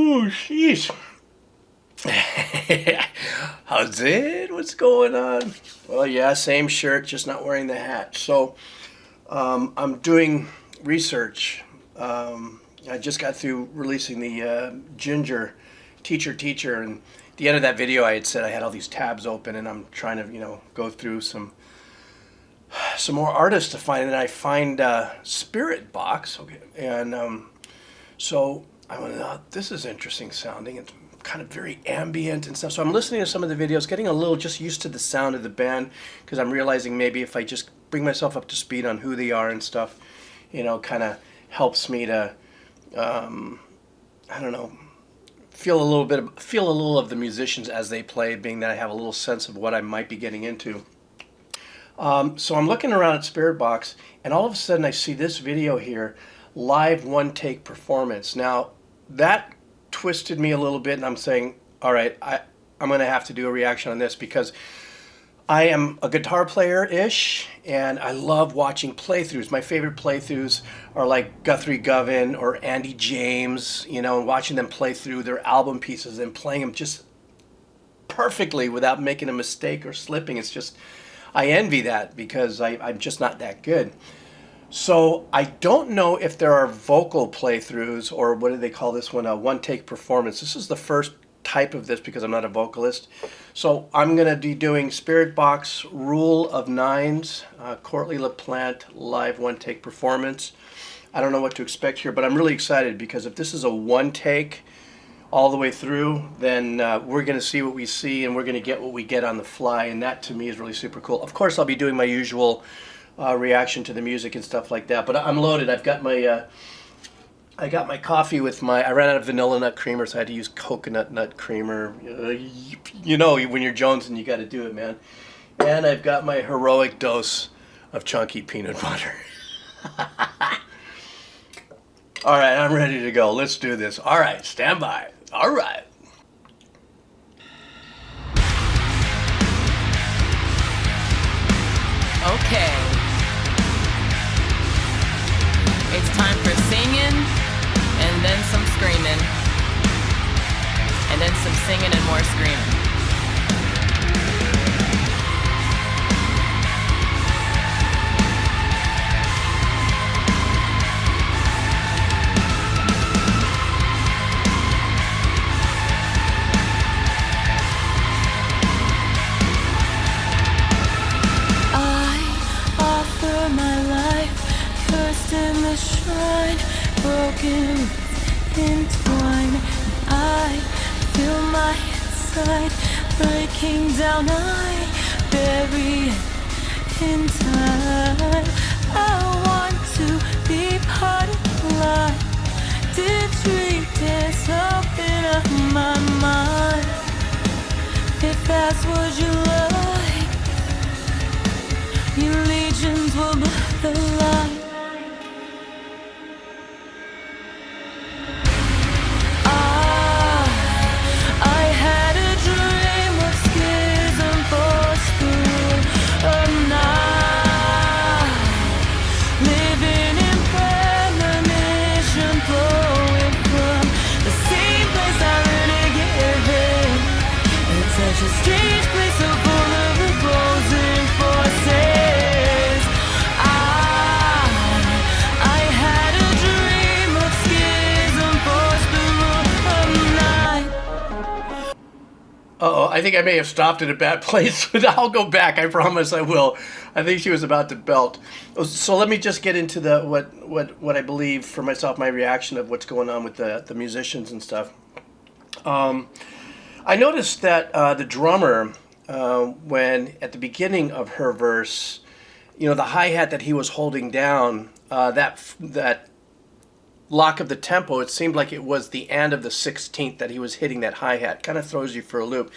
Ooh, jeez. How's it? What's going on? Well, yeah, same shirt, just not wearing the hat. So, I'm doing research. I just got through releasing the Ginger Teacher, and at the end of that video, I had said I had all these tabs open, and I'm trying to, go through some more artists to find, and I find SPIRITBOX. Okay, and so I went, this is interesting sounding. It's kind of very ambient and stuff. So I'm listening to some of the videos, getting a little just used to the sound of the band, because I'm realizing maybe if I just bring myself up to speed on who they are and stuff, kind of helps me to, I don't know, feel a little of the musicians as they play, being that I have a little sense of what I might be getting into. So I'm looking around at SPIRITBOX, and all of a sudden I see this video here, live one-take performance. Now, that twisted me a little bit, and I'm saying, all right, I'm going to have to do a reaction on this, because I am a guitar player-ish, and I love watching playthroughs. My favorite playthroughs are like Guthrie Govan or Andy James, and watching them play through their album pieces and playing them just perfectly without making a mistake or slipping. It's just, I envy that, because I'm just not that good. So I don't know if there are vocal playthroughs, or what do they call this one, a one-take performance. This is the first type of this, because I'm not a vocalist. So I'm going to be doing SPIRITBOX Rule of Nines, Courtney LaPlante live one-take performance. I don't know what to expect here, but I'm really excited, because if this is a one-take all the way through, then we're going to see what we see, and we're going to get what we get on the fly, and that to me is really super cool. Of course, I'll be doing my usual reaction to the music and stuff like that, but I'm loaded. I've got my I got my coffee with I ran out of vanilla nut creamer, so I had to use coconut nut creamer. When you're jonesing, you got to do it, man. And I've got my heroic dose of chunky peanut butter. All right, I'm ready to go. Let's do this. All right, stand by. All right. Okay. It's time for singing, and then some screaming, and then some singing and more screaming. In the shrine, broken, entwined, I feel my inside breaking down. I bury it in time. I want to be part of life. Did dream dance open up my mind? If that's what you like, your legions will blur the light. Uh-oh, I think I may have stopped at a bad place, but I'll go back. I promise I will. I think she was about to belt. So let me just get into the what I believe for myself, my reaction of what's going on with the musicians and stuff. I noticed that the drummer, when at the beginning of her verse, the hi-hat that he was holding down, that lock of the tempo, it seemed like it was the end of the 16th that he was hitting that hi-hat. Kind of throws you for a loop.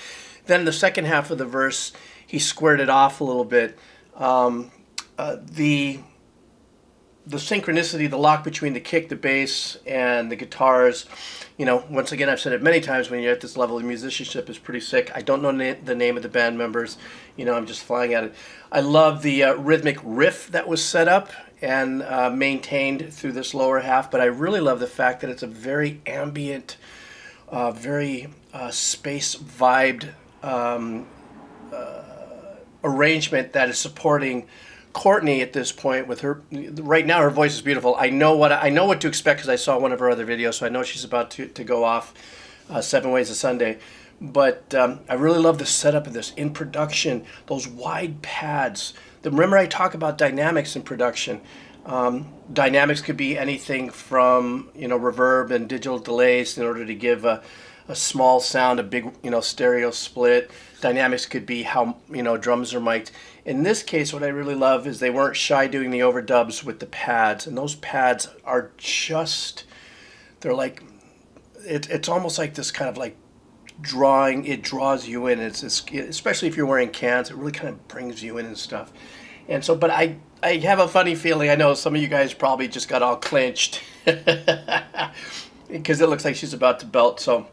Then the second half of the verse, he squared it off a little bit. The synchronicity, the lock between the kick, the bass, and the guitars, once again, I've said it many times, when you're at this level of musicianship, is pretty sick. I don't know the name of the band members. I'm just flying at it. I love the rhythmic riff that was set up and maintained through this lower half, but I really love the fact that it's a very ambient, very space vibed arrangement that is supporting Courtney at this point with her. Right now her voice is beautiful. I know what to expect because I saw one of her other videos, so I know she's about to go off 7 Ways to Sunday. But I really love the setup of this in production. Those wide pads. Remember I talk about dynamics in production. Dynamics could be anything from reverb and digital delays in order to give a small sound, a big stereo split. Dynamics could be how drums are mic'd. In this case, what I really love is they weren't shy doing the overdubs with the pads, and those pads are they're like it's almost like this kind of like drawing. It draws you in. It's especially if you're wearing cans, it really kind of brings you in and stuff. And so, but I have a funny feeling. I know some of you guys probably just got all clenched because it looks like she's about to belt. So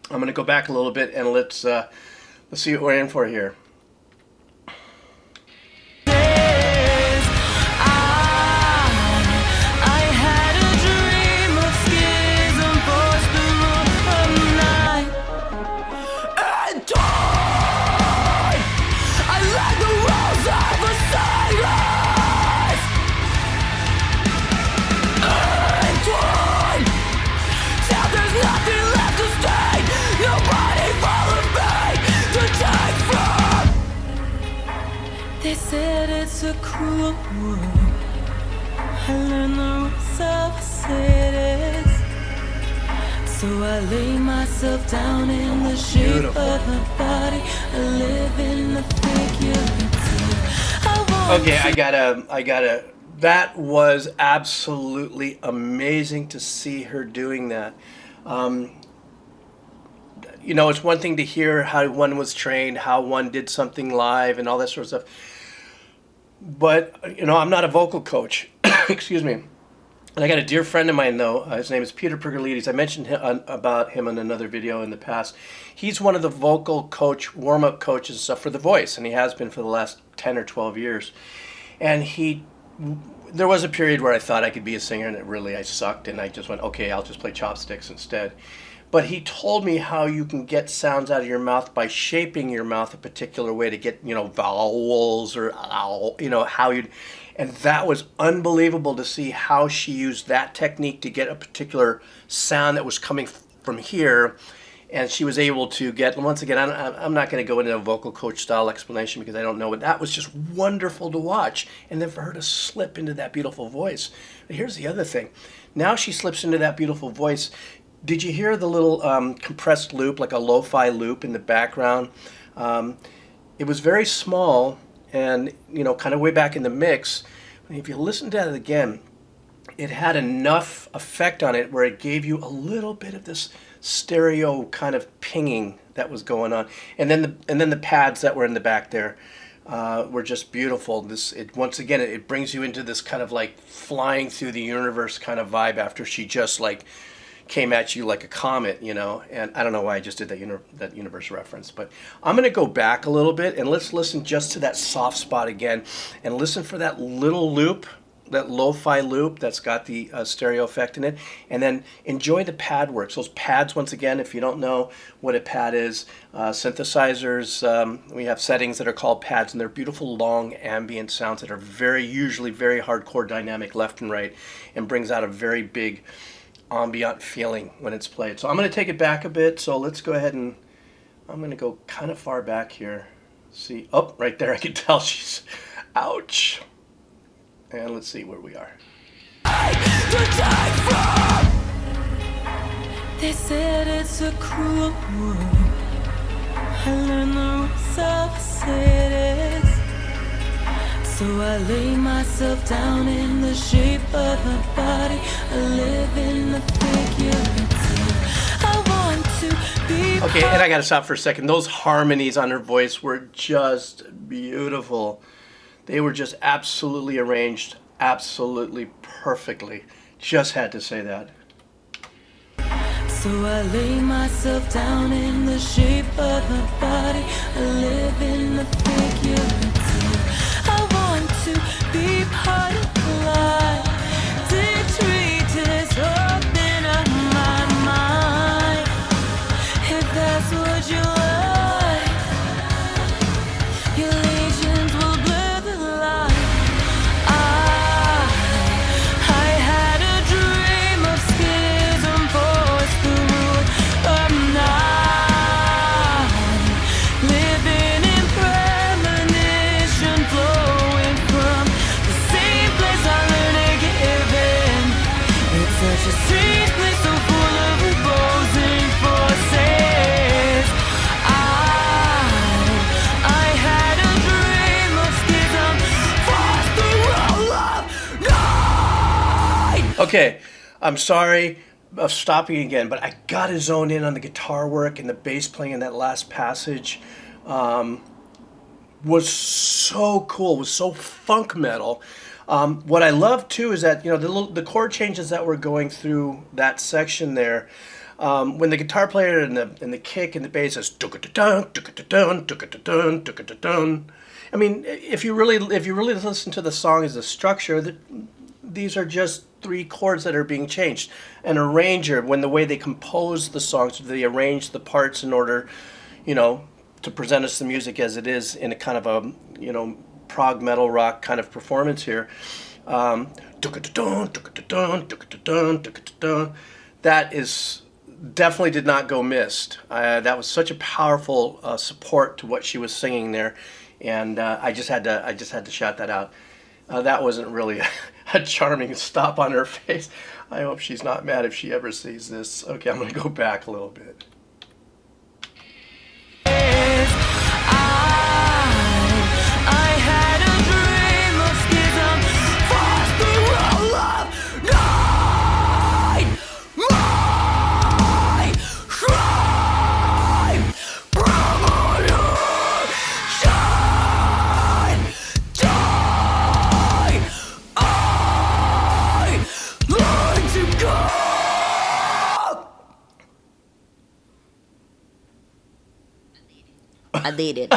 I'm going to go back a little bit and let's see what we're in for here. They said it's a cruel world. I learned the rules of cities. So I lay myself down in the shape Beautiful. of my body. I live in the figurative. Okay, I gotta. That was absolutely amazing to see her doing that. It's one thing to hear how one was trained, how one did something live, and all that sort of stuff. But I'm not a vocal coach. Excuse me. And I got a dear friend of mine, though. His name is Peter Pergolides. I mentioned about him in another video in the past. He's one of the vocal coach, warm-up coaches and stuff for The Voice, and he has been for the last 10 or 12 years. And there was a period where I thought I could be a singer, and I sucked, and I just went, okay, I'll just play chopsticks instead. But he told me how you can get sounds out of your mouth by shaping your mouth a particular way to get, vowels or, how you'd... And that was unbelievable to see how she used that technique to get a particular sound that was coming from here. And she was able to get, once again, I'm not going to go into a vocal coach style explanation because I don't know, but that was just wonderful to watch. And then for her to slip into that beautiful voice. But here's the other thing. Now she slips into that beautiful voice. Did you hear the little compressed loop, like a lo-fi loop in the background? It was very small and, kind of way back in the mix. And if you listen to it again, it had enough effect on it where it gave you a little bit of this stereo kind of pinging that was going on. And then the pads that were in the back there were just beautiful. Once again, it brings you into this kind of like flying through the universe kind of vibe after she just like came at you like a comet, and I don't know why I just did that universe reference, but I'm going to go back a little bit and let's listen just to that soft spot again and listen for that little loop, that lo-fi loop that's got the stereo effect in it, and then enjoy the pad works. Those pads, once again, if you don't know what a pad is, synthesizers, we have settings that are called pads, and they're beautiful long ambient sounds that are usually very hardcore dynamic left and right, and brings out a very big ambient feeling when it's played. So I'm going to take it back a bit. So let's go ahead and I'm going to go kind of far back here. See, oh, right there I can tell she's, ouch. And let's see where we are. They said it's a cruel world. I learned the rules of cities. So I lay myself down in the shape of my body. I live in the figurative. I want to be... Okay, and I gotta stop for a second. Those harmonies on her voice were just beautiful. They were just absolutely arranged, absolutely perfectly. Just had to say that. So I lay myself down in the shape of my body. I live in the figurative. I want to be part of life. Detritus open up my mind. Okay, I'm sorry of stopping again, but I got to zone in on the guitar work and the bass playing in that last passage. Was so cool, was so funk metal. What I love too is that the chord changes that were going through that section there. When the guitar player and the kick and the bass is dun dun dun dun. I mean, if you really listen to the song as a structure, these are just three chords that are being changed. An arranger, when the way they compose the songs, they arrange the parts in order, to present us the music as it is in a kind of a prog metal rock kind of performance here. That is definitely did not go missed. That was such a powerful support to what she was singing there, and I just had to shout that out. That wasn't really a charming stop on her face. I hope she's not mad if she ever sees this. Okay, I'm going to go back a little bit. I did it.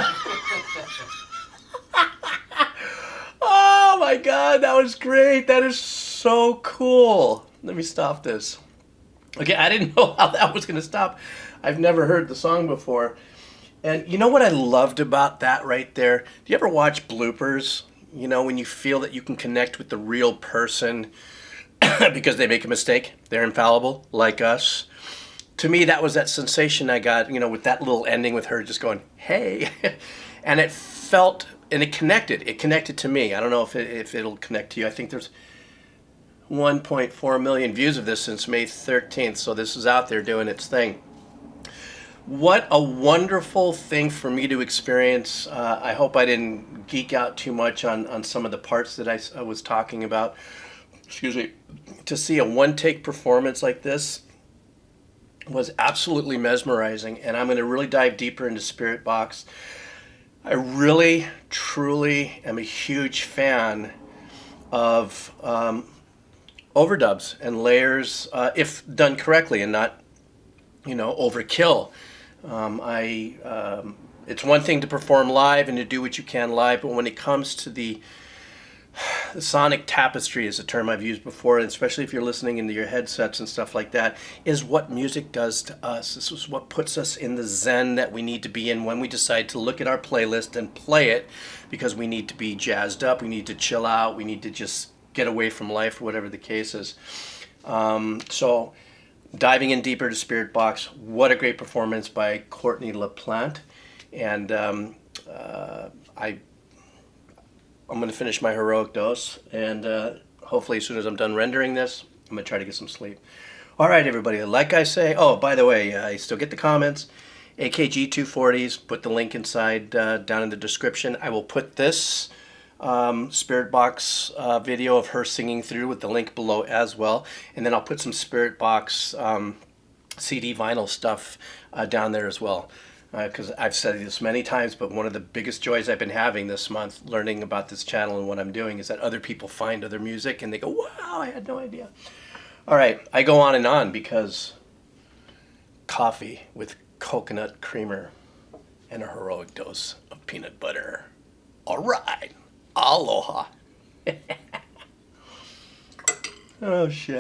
Oh my God, that was great. That is so cool. Let me stop this. Okay, I didn't know how that was going to stop. I've never heard the song before. And you know what I loved about that right there? Do you ever watch bloopers? When you feel that you can connect with the real person because they make a mistake. They're infallible, like us. To me, that was that sensation I got, with that little ending with her just going, hey. And it felt, and it connected. It connected to me. I don't know if it'll connect to you. I think there's 1.4 million views of this since May 13th, so this is out there doing its thing. What a wonderful thing for me to experience. I hope I didn't geek out too much on some of the parts that I was talking about. Excuse me. To see a one-take performance like this was absolutely mesmerizing, and I'm going to really dive deeper into Spiritbox. I really, truly am a huge fan of overdubs and layers, if done correctly and not, overkill. It's one thing to perform live and to do what you can live, but when it comes to the sonic tapestry is a term I've used before, and especially if you're listening into your headsets and stuff like that, is what music does to us. This is what puts us in the zen that we need to be in when we decide to look at our playlist and play it, because we need to be jazzed up, we need to chill out, we need to just get away from life, whatever the case is. So diving in deeper to Spiritbox, what a great performance by Courtney LaPlante. And I'm going to finish my heroic dose, and hopefully as soon as I'm done rendering this, I'm going to try to get some sleep. All right, everybody, like I say, oh, by the way, I still get the comments. AKG 240s, put the link inside down in the description. I will put this Spiritbox video of her singing through with the link below as well, and then I'll put some Spiritbox CD vinyl stuff down there as well. Because I've said this many times, but one of the biggest joys I've been having this month learning about this channel and what I'm doing is that other people find other music and they go, wow, I had no idea. All right, I go on because coffee with coconut creamer and a heroic dose of peanut butter. All right, aloha. Oh, shit.